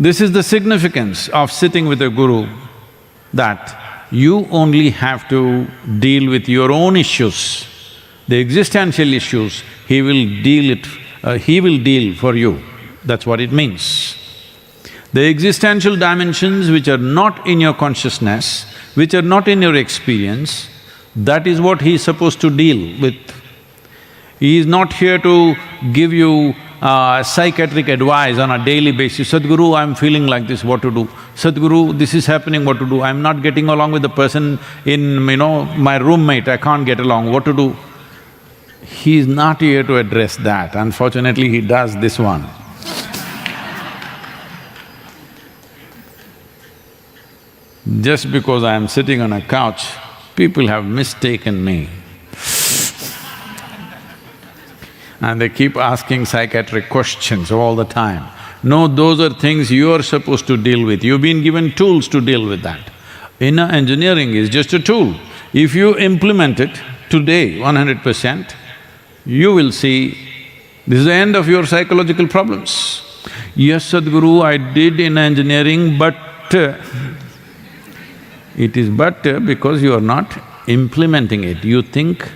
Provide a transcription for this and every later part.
This is the significance of sitting with a guru, that you only have to deal with your own issues. The existential issues, he will deal for you. That's what it means. The existential dimensions which are not in your consciousness, which are not in your experience, that is what he is supposed to deal with. He is not here to give you psychiatric advice on a daily basis. Sadhguru, I'm feeling like this, what to do? Sadhguru, this is happening, what to do? I'm not getting along with the person in, my roommate, I can't get along, what to do? He is not here to address that. Unfortunately, he does this one. Just because I am sitting on a couch, people have mistaken me. And they keep asking psychiatric questions all the time. No, those are things you are supposed to deal with. You've been given tools to deal with that. Inner engineering is just a tool. If you implement it today 100%, you will see this is the end of your psychological problems. Yes, Sadhguru, I did inner engineering, but… It is but because you are not implementing it. You think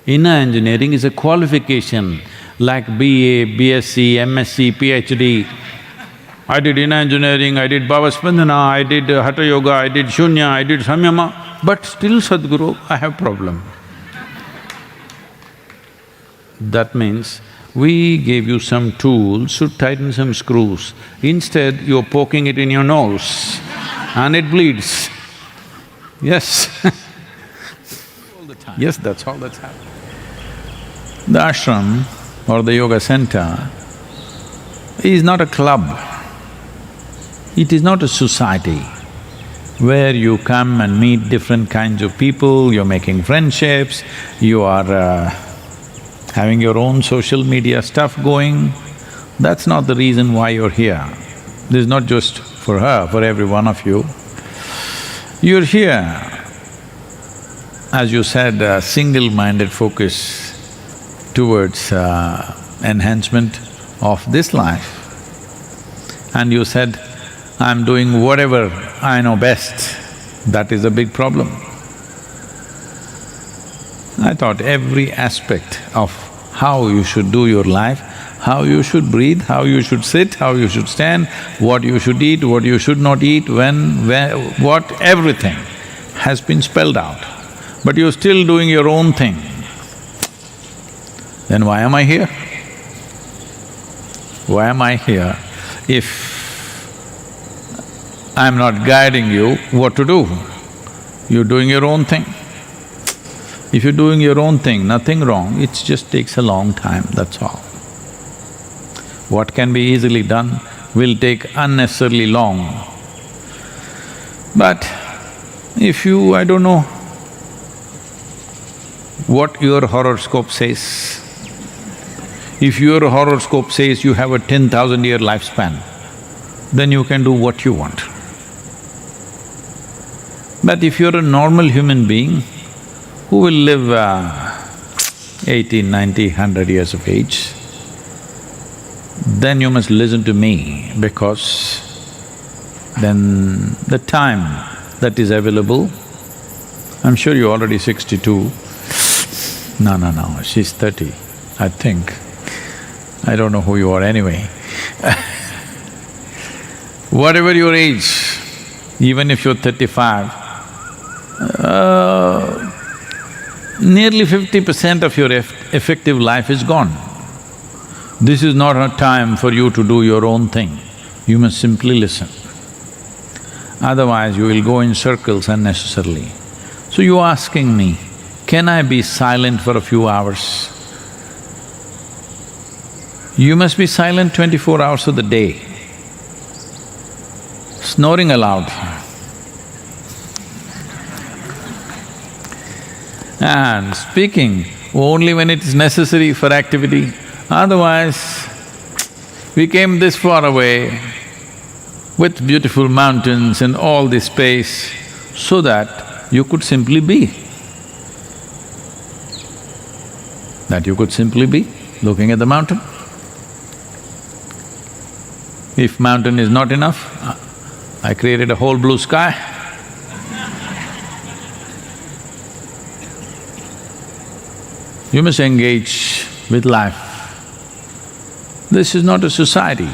inner engineering is a qualification like BA, BSc, MSc, PhD. I did inner engineering, I did Bhavaspandana, I did Hatha Yoga, I did Shunya, I did Samyama, but still Sadhguru, I have problem. That means we gave you some tools to tighten some screws. Instead, you're poking it in your nose and it bleeds. Yes. Yes, that's all that's happening. The ashram or the yoga center is not a club. It is not a society where you come and meet different kinds of people, you're making friendships, you are having your own social media stuff going. That's not the reason why you're here. This is not just for her, for every one of you. You're here, as you said, single-minded focus towards enhancement of this life. And you said, I'm doing whatever I know best. That is a big problem. I thought every aspect of how you should do your life, how you should breathe, how you should sit, how you should stand, what you should eat, what you should not eat, when, where, what, everything has been spelled out. But you're still doing your own thing. Then why am I here? Why am I here if I'm not guiding you what to do? You're doing your own thing. If you're doing your own thing, nothing wrong, it just takes a long time, that's all. What can be easily done will take unnecessarily long. But if you… I don't know what your horoscope says. If your horoscope says you have a 10,000-year lifespan, then you can do what you want. But if you're a normal human being who will live 80, 90, 100 years of age, then you must listen to me, because then the time that is available, I'm sure you're already 62. No, she's 30, I think. I don't know who you are anyway. Whatever your age, even if you're 35, nearly 50% of your effective life is gone. This is not a time for you to do your own thing. You must simply listen. Otherwise, you will go in circles unnecessarily. So you're asking me, can I be silent for a few hours? You must be silent 24 hours of the day. Snoring aloud. And speaking only when it is necessary for activity. Otherwise, we came this far away with beautiful mountains and all this space so that you could simply be. That you could simply be looking at the mountain. If mountain is not enough, I created a whole blue sky. You must engage with life. This is not a society.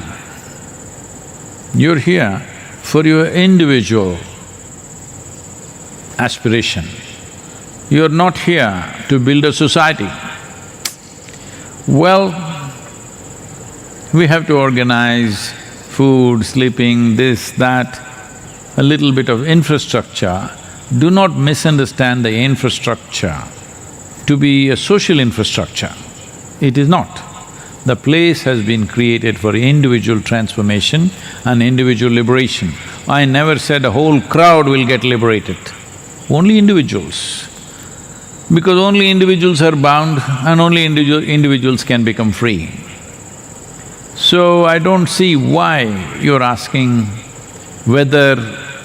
You're here for your individual aspiration. You're not here to build a society. Well, we have to organize food, sleeping, this, that, a little bit of infrastructure. Do not misunderstand the infrastructure to be a social infrastructure. It is not. The place has been created for individual transformation and individual liberation. I never said a whole crowd will get liberated, only individuals. Because only individuals are bound and only individuals can become free. So I don't see why you're asking whether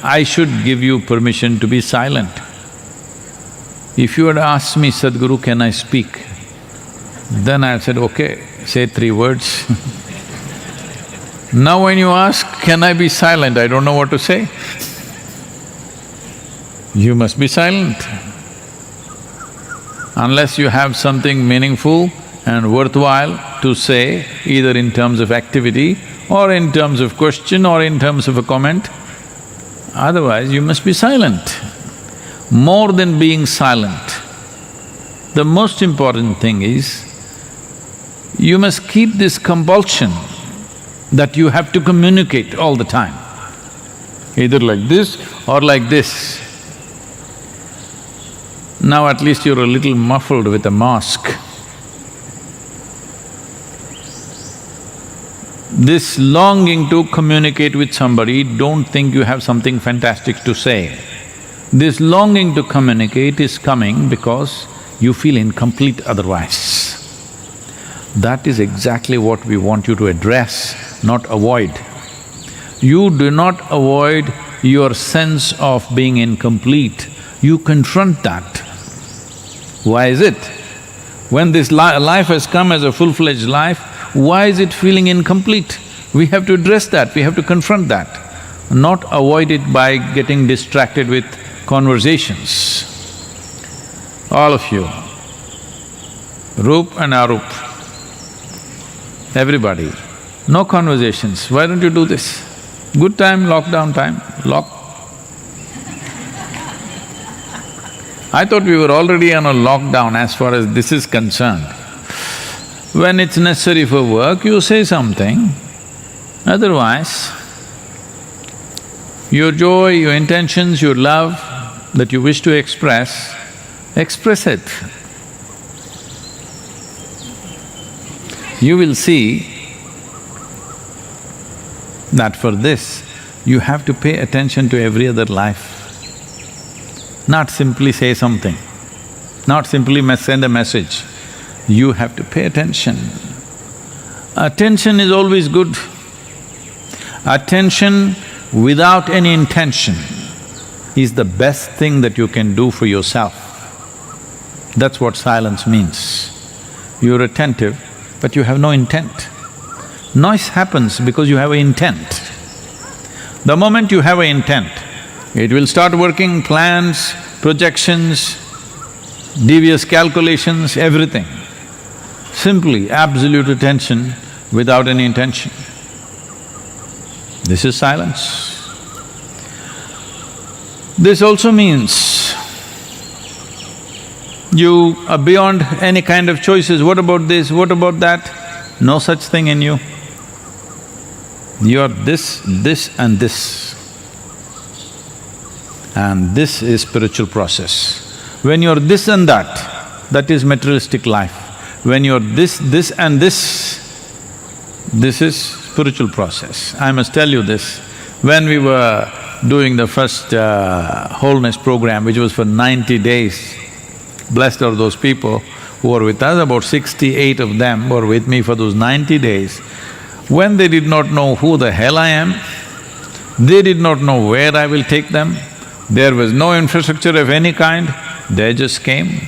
I should give you permission to be silent. If you had asked me, Sadhguru, can I speak? Then I said, okay, say 3 words. Now when you ask, can I be silent, I don't know what to say. You must be silent. Unless you have something meaningful and worthwhile to say, either in terms of activity or in terms of question or in terms of a comment, otherwise you must be silent. More than being silent, the most important thing is, you must keep this compulsion that you have to communicate all the time, either like this or like this. Now at least you're a little muffled with a mask. This longing to communicate with somebody, don't think you have something fantastic to say. This longing to communicate is coming because you feel incomplete otherwise. That is exactly what we want you to address, not avoid. You do not avoid your sense of being incomplete, you confront that. Why is it? When this life has come as a full-fledged life, why is it feeling incomplete? We have to address that, we have to confront that, not avoid it by getting distracted with conversations. All of you, Roop and Arup, everybody, no conversations. Why don't you do this? Good time, lockdown time, lock. I thought we were already on a lockdown as far as this is concerned. When it's necessary for work, you say something, otherwise, your joy, your intentions, your love that you wish to express it. You will see that for this, you have to pay attention to every other life. Not simply say something, not simply send a message. You have to pay attention. Attention is always good. Attention without any intention is the best thing that you can do for yourself. That's what silence means. You're attentive, but you have no intent. Noise happens because you have an intent. The moment you have an intent, it will start working plans, projections, devious calculations, everything. Simply absolute attention without any intention. This is silence. This also means you are beyond any kind of choices, what about this, what about that? No such thing in you. You're this, this and this. And this is spiritual process. When you're this and that is materialistic life. When you're this and this is spiritual process. I must tell you this, when we were doing the first wholeness program, which was for 90 days, blessed are those people who were with us, about 68 of them were with me for those 90 days. When they did not know who the hell I am, they did not know where I will take them, there was no infrastructure of any kind, they just came,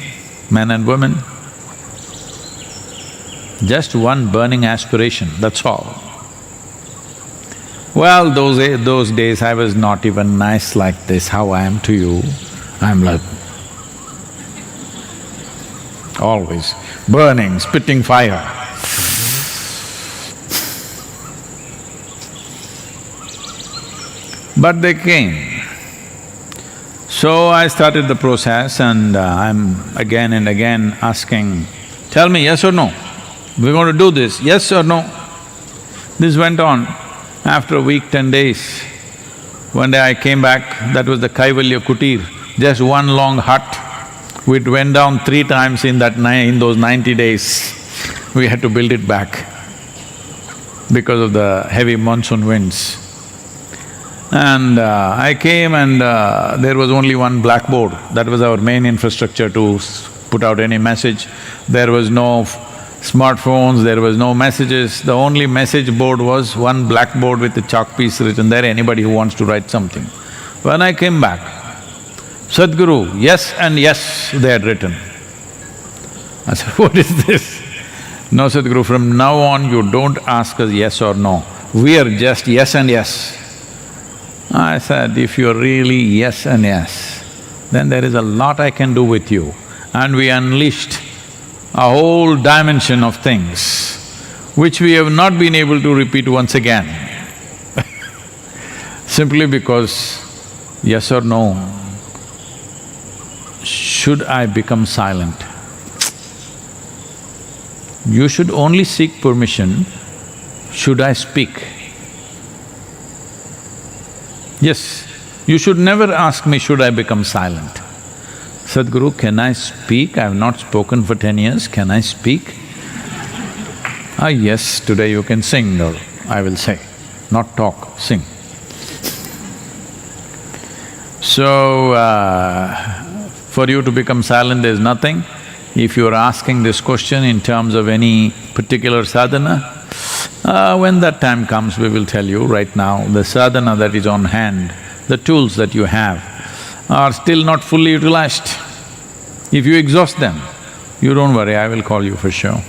men and women. Just one burning aspiration, that's all. Well, those days I was not even nice like this, how I am to you. I'm like always burning, spitting fire. But they came. So I started the process and I'm again and again asking, tell me yes or no, we're going to do this, yes or no? This went on. After a week, 10 days, one day I came back, that was the Kaivalya Kutir, just one long hut. We went down 3 times in those 90 days. We had to build it back because of the heavy monsoon winds. And I came and there was only one blackboard, that was our main infrastructure to put out any message. There was no smartphones, there was no messages, the only message board was one blackboard with a chalk piece written there, anybody who wants to write something. When I came back, Sadhguru, yes and yes, they had written. I said, what is this? No, Sadhguru, from now on you don't ask us yes or no, we are just yes and yes. I said, if you're really yes and yes, then there is a lot I can do with you. And we unleashed a whole dimension of things which we have not been able to repeat once again simply because, yes or no, should I become silent? You should only seek permission, should I speak? Yes, you should never ask me, should I become silent? Sadhguru, can I speak? I have not spoken for 10 years, can I speak? Yes, today you can sing, or I will say, not talk, sing. So, for you to become silent, there's nothing. If you're asking this question in terms of any particular sadhana, when that time comes, we will tell you. Right now, the sadhana that is on hand, the tools that you have, are still not fully utilized. If you exhaust them, you don't worry, I will call you for sure.